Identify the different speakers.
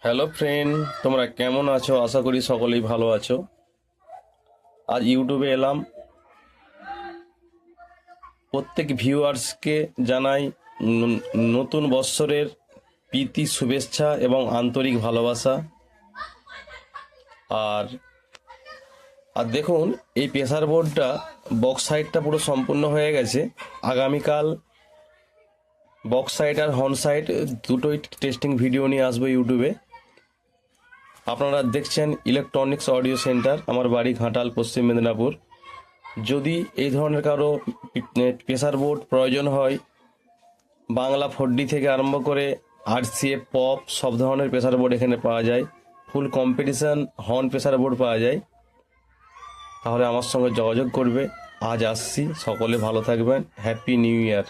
Speaker 1: Hello friend, তোমরা কেমন আছো? আশা করি সকলেই ভালো আছো। আজ ইউটিউবে এলাম, প্রত্যেক ভিউয়ার্সকে জানাই নতুন বৎসরের প্রীতি শুভেচ্ছা এবং আন্তরিক ভালোবাসা। আর আর দেখুন, এই প্রেসার বোর্ডটা বক্স সাইডটা পুরো সম্পূর্ণ হয়ে গেছে। আগামীকাল বক্স সাইড আর হর্ন সাইড দুটোই টেস্টিং ভিডিও নিয়ে আসবো ইউটিউবে। আপনারা দেখছেন ইলেকট্রনিক্স অডিও সেন্টার, আমার বাড়ি ঘাটাল, পশ্চিম মেদিনীপুর। যদি এই ধরনের কারো প্রেসার বোর্ড প্রয়োজন হয়, বাংলা 4D থেকে আরম্ভ করে RCA পপ সব ধরনের প্রেসার বোর্ড এখানে পাওয়া যায়। ফুল কম্পিটিশন হর্ন প্রেসার বোর্ড পাওয়া যায়। তাহলে আমার সঙ্গে যোগাযোগ করবে। আজ আসছি, সকলে ভালো থাকবেন। Happy new year.